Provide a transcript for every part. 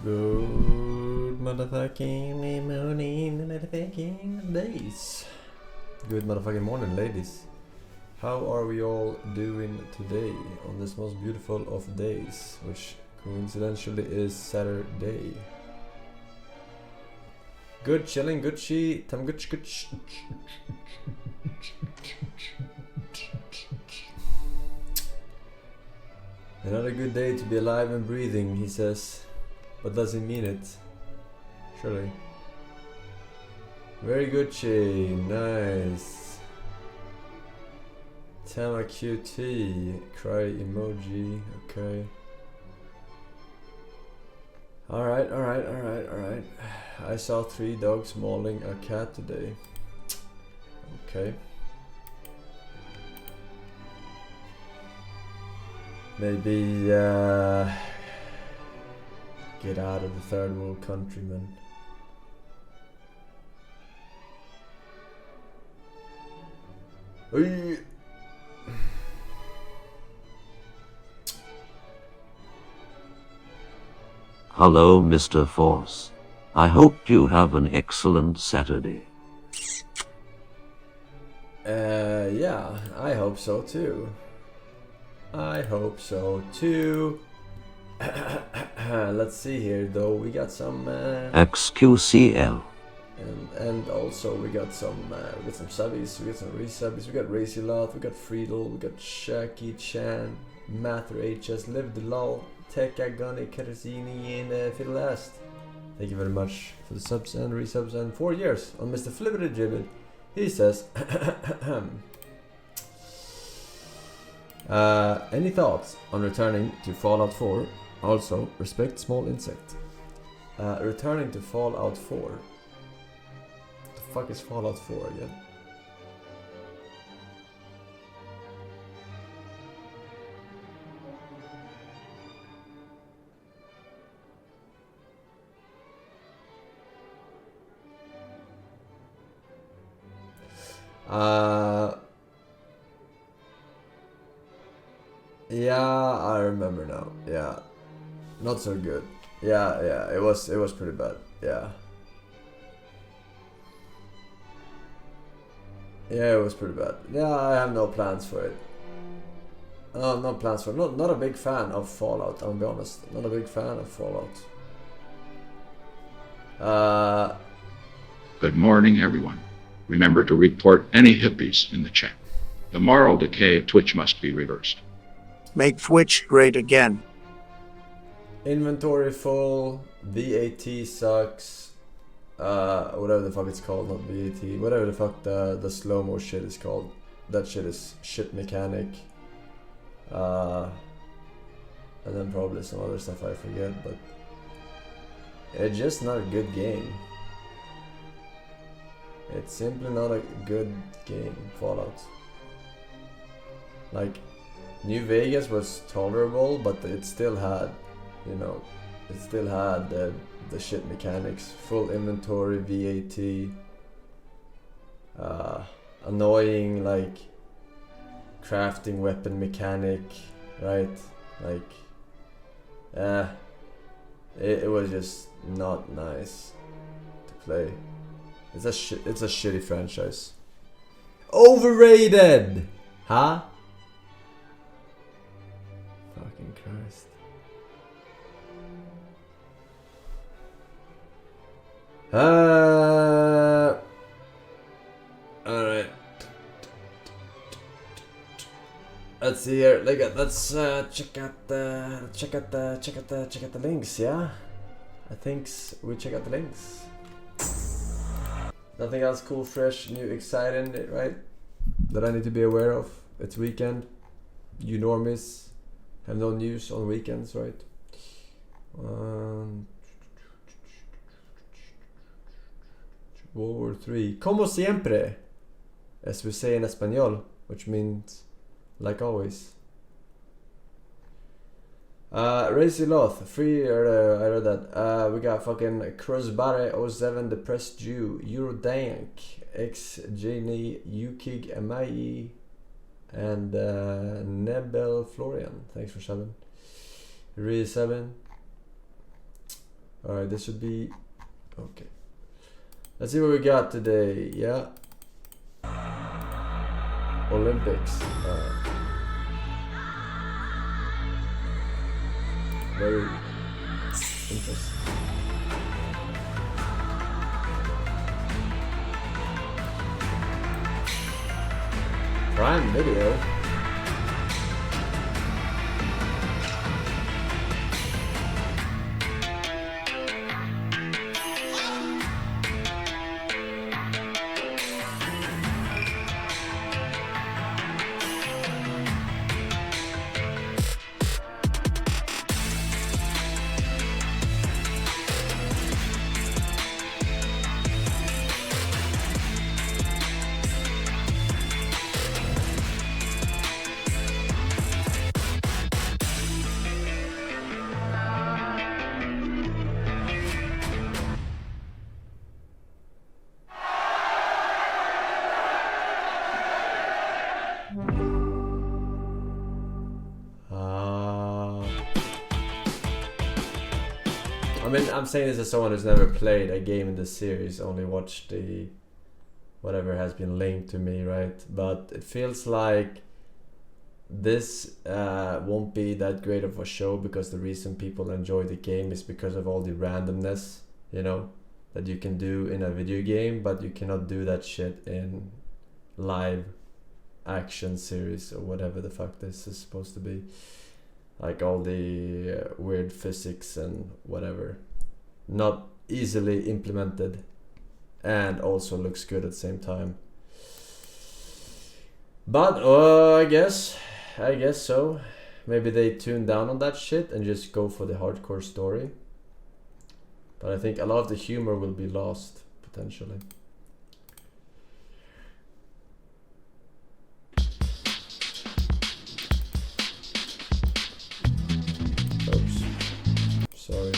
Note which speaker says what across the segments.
Speaker 1: Good motherfucking morning, motherfucking days. Good motherfucking morning, ladies. How are we all doing today on this most beautiful of days, which coincidentally is Saturday? Good chilling, good chi, tam good. Another good day to be alive and breathing, he says. But does he mean it? Surely. Very good, Chi. Nice. Tama QT. Cry emoji. Okay. Alright. I saw 3 dogs mauling a cat today. Okay. Maybe get out of the third world country, man.
Speaker 2: Hello, Mr. Force. I hope you have an excellent Saturday.
Speaker 1: Yeah, I hope so too. Let's see here though, we got some
Speaker 2: XQCL.
Speaker 1: and also we got some subbies, we got some resubbies, we got Racy Lot, we got Friedel, we got Shaki Chan, Mather HS, Live the Law, Tekka, Gunny, Catersini, and Fiddle Last. Thank you very much for the subs and resubs and 4 years on Mr. Flippity Gibbet. He says any thoughts on returning to Fallout 4? Also, respect small insect. Returning to Fallout 4. What the fuck is Fallout 4 again? Yeah, I remember now. Yeah, not so good. Yeah, it was pretty bad. Yeah, it was pretty bad. Yeah, I have no plans for it. No plans for it. Not a big fan of Fallout. I'll be honest. Not a big fan of Fallout.
Speaker 3: Good morning, everyone. Remember to report any hippies in the chat. The moral decay of Twitch must be reversed.
Speaker 4: Make Twitch great again.
Speaker 1: Inventory full. VAT sucks. Whatever the fuck it's called, not VAT. Whatever the fuck the slow-mo shit is called. That shit is shit mechanic. And then probably some other stuff I forget, but it's just not a good game. It's simply not a good game, Fallout. Like, New Vegas was tolerable, but it still had, the shit mechanics. Full inventory, VAT, annoying, like, crafting weapon mechanic, right? Like, it was just not nice to play. It's a shitty franchise. Overrated! Huh? Fucking Christ. Alright. Let's see here. Let's check out the links, yeah? I think we check out the links. Nothing else cool, fresh, new, exciting, right? That I need to be aware of. It's weekend. You normies have no news on weekends, right? World War 3. Como siempre, as we say in Espanol, which means like always. Racy Loth, free, I read that. We got fucking Crossbare 07, Depressed Jew, Eurodank, X Janie, Ukig Amai, and Nebel Florian. Thanks for 7. Re 7. Alright, this should be... Okay. Let's see what we got today. Yeah. Olympics. Very interesting. Prime Video. I mean, I'm saying this as someone who's never played a game in the series, only watched the whatever has been linked to me, right? But it feels like this won't be that great of a show because the reason people enjoy the game is because of all the randomness, you know, that you can do in a video game, but you cannot do that shit in live action series or whatever the fuck this is supposed to be. Like all the weird physics and whatever, not easily implemented, and also looks good at the same time. But I guess so. Maybe they tune down on that shit and just go for the hardcore story. But I think a lot of the humor will be lost potentially. Oops. Sorry.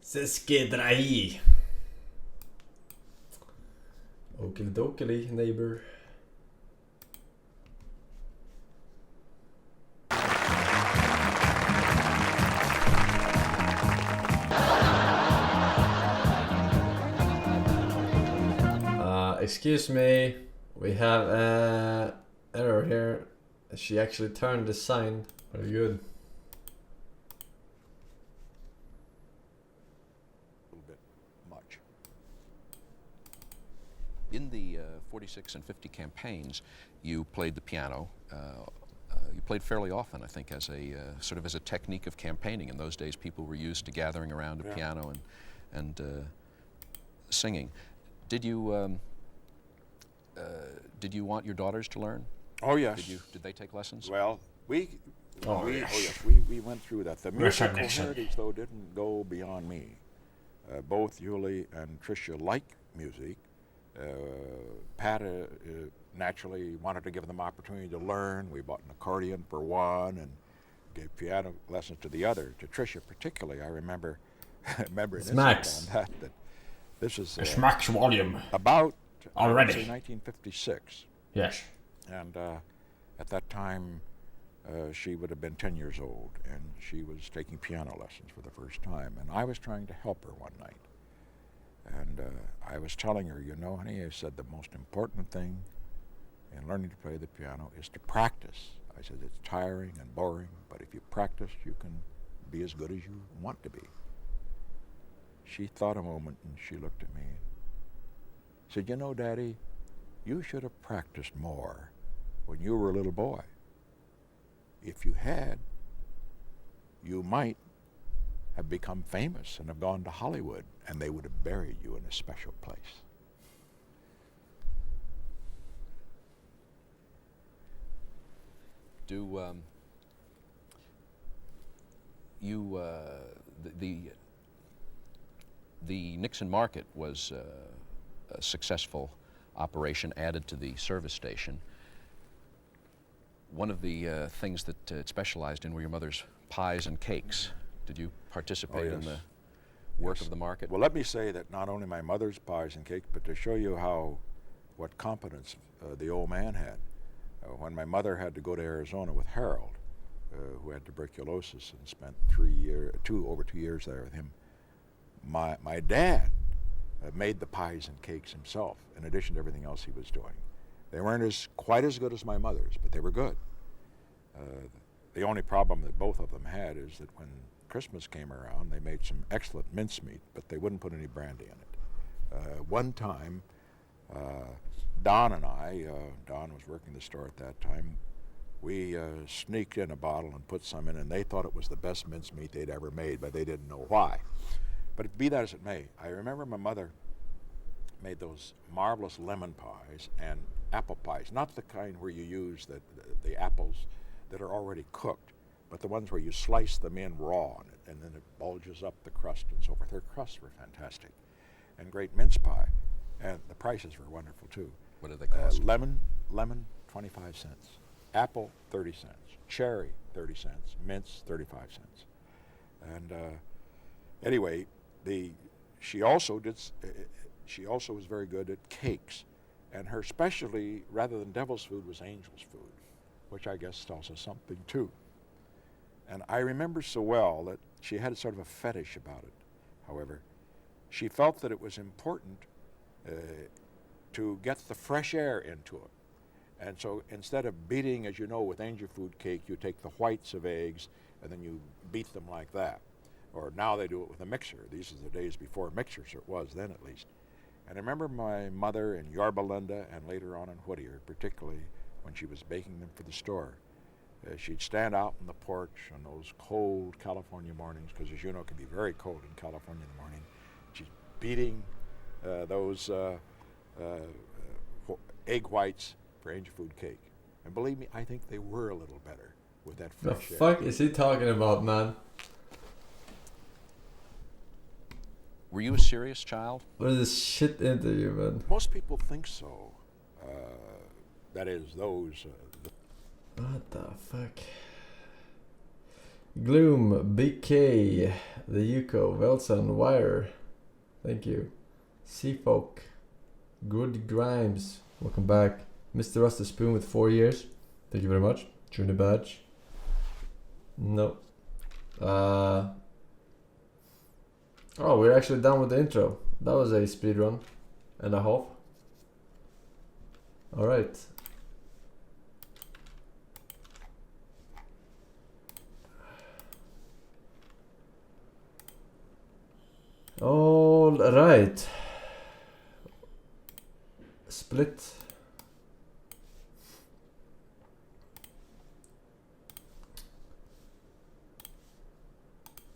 Speaker 1: Seskedrai. Okie neighbor. Excuse me, we have an error here. She actually turned the sign. Very good.
Speaker 5: In the 46 and 50 campaigns, you played the piano. You played fairly often, I think, as a sort of as a technique of campaigning. In those days, people were used to gathering around a piano and singing. Did you want your daughters to learn?
Speaker 6: Oh yes.
Speaker 5: Did they take lessons?
Speaker 6: Well, we went through that. The musical heritage, though, didn't go beyond me. Both Yuli and Tricia like music. Pat naturally wanted to give them opportunity to learn. We bought an accordion for one and gave piano lessons to the other. To Tricia particularly, I remember
Speaker 1: Smacks.
Speaker 6: that this is
Speaker 7: Smacks volume
Speaker 6: about
Speaker 7: already
Speaker 6: 1956.
Speaker 7: Yes.
Speaker 6: And at that time, she would have been 10 years old, and she was taking piano lessons for the first time. And I was trying to help her one night. And I was telling her, you know, honey, I said the most important thing in learning to play the piano is to practice. I said it's tiring and boring, but if you practice, you can be as good as you want to be. she thought a moment and she looked at me and said, "You know, Daddy, you should have practiced more when you were a little boy. If you had, you might have become famous and have gone to Hollywood, and they would have buried you in a special place."
Speaker 5: Do you the Nixon Market was a successful operation added to the service station. One of the things that it specialized in were your mother's pies and cakes. Did you participate in the work of the market?
Speaker 6: Well, let me say that not only my mother's pies and cakes, but to show you what competence the old man had. When my mother had to go to Arizona with Harold, who had tuberculosis and spent over 2 years there with him, my dad made the pies and cakes himself, in addition to everything else he was doing. They weren't quite as good as my mother's, but they were good. The only problem that both of them had is that when Christmas came around, they made some excellent mincemeat, but they wouldn't put any brandy in it. One time, Don and I, Don was working the store at that time, we sneaked in a bottle and put some in, and they thought it was the best mincemeat they'd ever made, but they didn't know why. But be that as it may, I remember my mother made those marvelous lemon pies and apple pies, not the kind where you use the apples that are already cooked, but the ones where you slice them in raw and then it bulges up the crust and so forth. Their crusts were fantastic. And great mince pie. And the prices were wonderful too.
Speaker 5: What did they cost?
Speaker 6: Lemon, 25 cents. Apple, 30 cents. Cherry, 30 cents. Mince, 35 cents. And anyway, she also was very good at cakes. And her specialty, rather than devil's food, was angel's food, which I guess tells us something too. And I remember so well that she had sort of a fetish about it. However, she felt that it was important to get the fresh air into it. And so instead of beating, as you know, with angel food cake, you take the whites of eggs and then you beat them like that. Or now they do it with a mixer. These are the days before mixers, or it was then at least. And I remember my mother in Yorba Linda and later on in Whittier, particularly when she was baking them for the store. She'd stand out on the porch on those cold California mornings, because as you know, it can be very cold in California in the morning. She's beating those egg whites for angel food cake. And believe me, I think they were a little better with that fresh air.
Speaker 1: The fuck is he talking about, man?
Speaker 5: Were you a serious child?
Speaker 1: What is this shit interview, man?
Speaker 6: Most people think so. That is, those...
Speaker 1: What the fuck? Gloom, BK, the Yuko, Velson, Wire. Thank you. Seafolk, Good Grimes, welcome back. Mr. Rusty Spoon with 4 years. Thank you very much. Junior badge. No. Oh, we're actually done with the intro. That was a speed run and a half. Alright. All right. Split.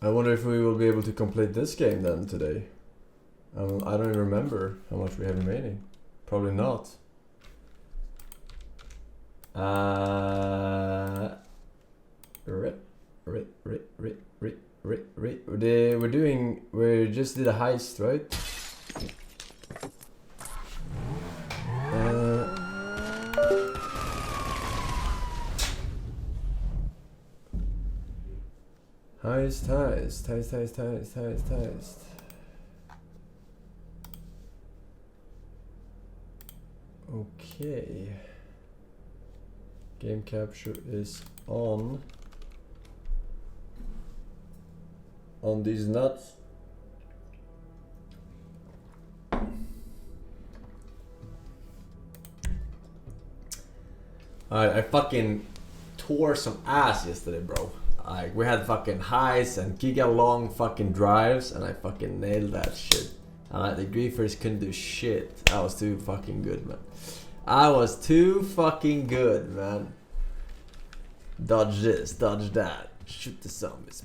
Speaker 1: I wonder if we will be able to complete this game then today. I don't even remember how much we have remaining. Probably not. We just did a heist, right? Heist. Okay. Game capture is on these nuts. Alright, I fucking tore some ass yesterday, bro. Like we had fucking highs and giga long fucking drives, and I fucking nailed that shit. And like the griefers couldn't do shit. I was too fucking good, man. I was too fucking good, man. Dodge this, dodge that, shoot the zombies.